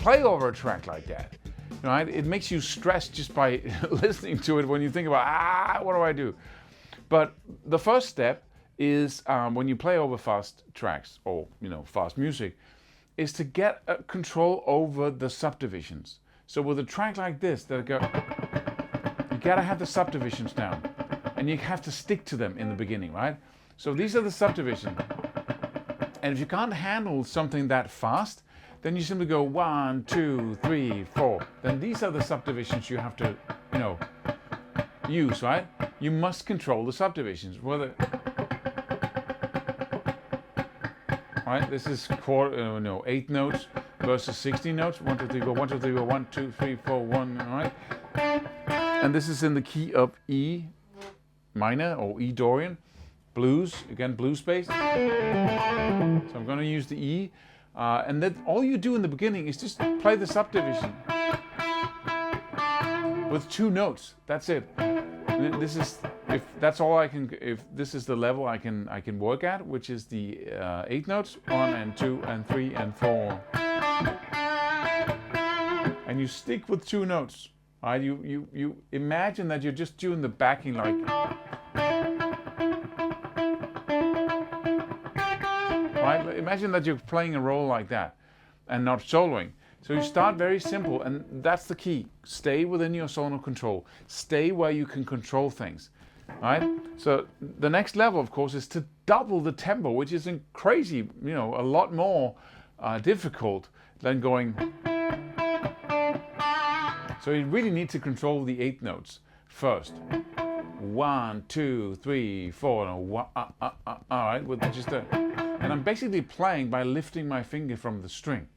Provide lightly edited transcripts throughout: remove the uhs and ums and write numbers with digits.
play over a track like that. Right? It makes you stressed just by listening to it when you think about, what do I do? But the first step is when you play over fast tracks or fast music, is to get control over the subdivisions. So with a track like this, you gotta have the subdivisions down, and you have to stick to them in the beginning, right? So these are the subdivisions, and if you can't handle something that fast, then you simply go 1, 2, 3, 4. Then these are the subdivisions you have to, use, right? You must control the subdivisions. Right? This is 8 notes versus 16 notes. 1, 2, 3, go. 1, 2, 3, go. 1, 2, 3, 4, 1. All right. And this is in the key of E minor or E Dorian, blues. Again, blues bass. So I'm going to use the E. And then all you do in the beginning is just play the subdivision with 2 notes. That's it. And this is if this is the level I can work at, which is the 8 notes, 1 and 2 and 3 and 4. And you stick with 2 notes. Right? You imagine that you're just doing the backing like. Right? Imagine that you're playing a role like that and not soloing. So you start very simple, and that's the key. Stay within your zone of control. Stay where you can control things. Right? So the next level, of course, is to double the tempo, which is crazy, a lot more difficult than going. So you really need to control the 8 notes first. 1, 2, 3, 4. All right, with just a. And I'm basically playing by lifting my finger from the string.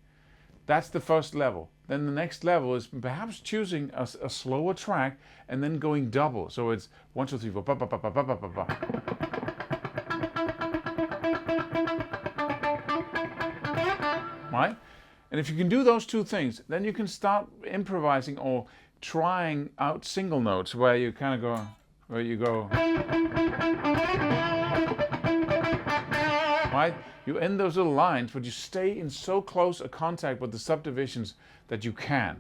That's the first level. Then the next level is perhaps choosing a slower track and then going double. So it's 1, 2, 3, 4. Ba, ba, ba, ba, ba, ba, ba. Right? And if you can do those 2 things, then you can start improvising or trying out single notes where you kind of go, right? You end those little lines, but you stay in so close a contact with the subdivisions that you can.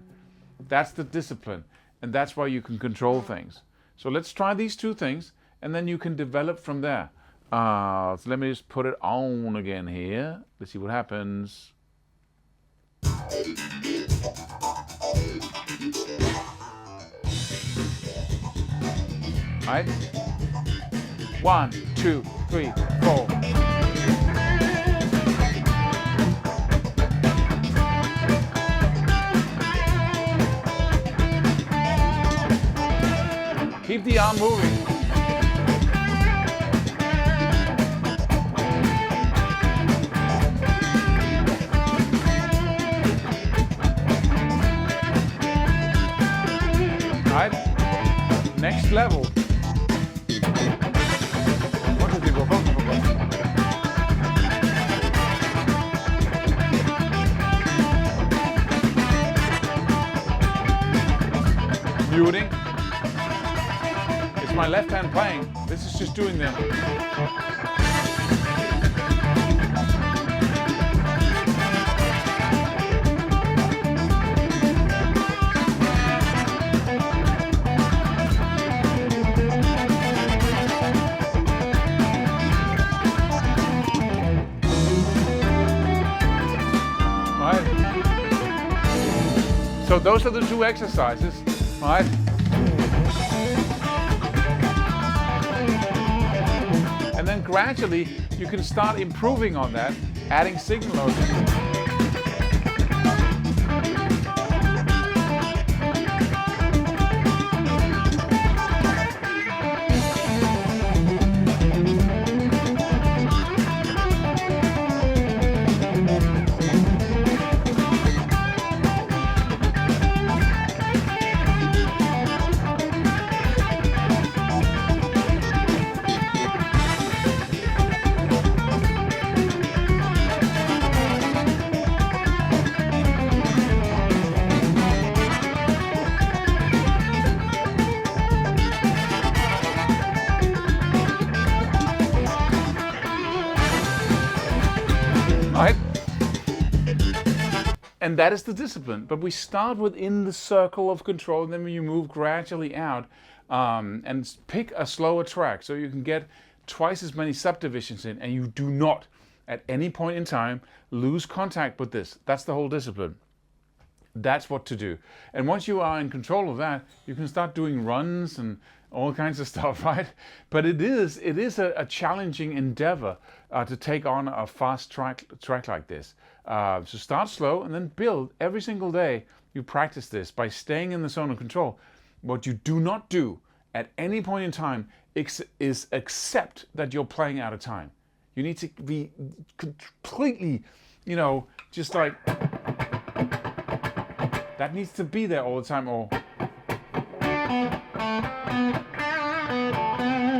That's the discipline, and that's why you can control things. So let's try these 2 things, and then you can develop from there. So let me just put it on again here. Let's see what happens. Right? 1, 2, 3, 4. Keep the arm moving. Right? Next level. Muting. It's my left hand playing. This is just doing them. Right. So those are the 2 exercises. Right. And then gradually you can start improving on that, adding signal notes. And that is the discipline. But we start within the circle of control, and then you move gradually out and pick a slower track so you can get twice as many subdivisions in, and you do not at any point in time lose contact with this. That's the whole discipline. That's what to do. And once you are in control of that, you can start doing runs and all kinds of stuff, right? But it is a challenging endeavor to take on a fast track like this. So start slow and then build. Every single day you practice this by staying in the zone of control. What you do not do at any point in time is accept that you're playing out of time. You need to be completely, just like, that needs to be there all the time, or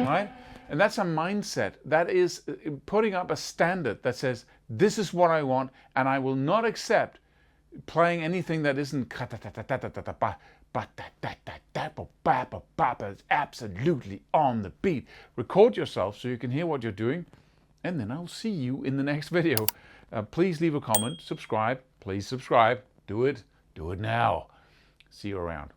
right? And that's a mindset. That is putting up a standard that says, this is what I want, and I will not accept playing anything that isn't it's absolutely on the beat. Record yourself so you can hear what you're doing, and then I'll see you in the next video. Please leave a comment, subscribe, please subscribe, do it now. See you around.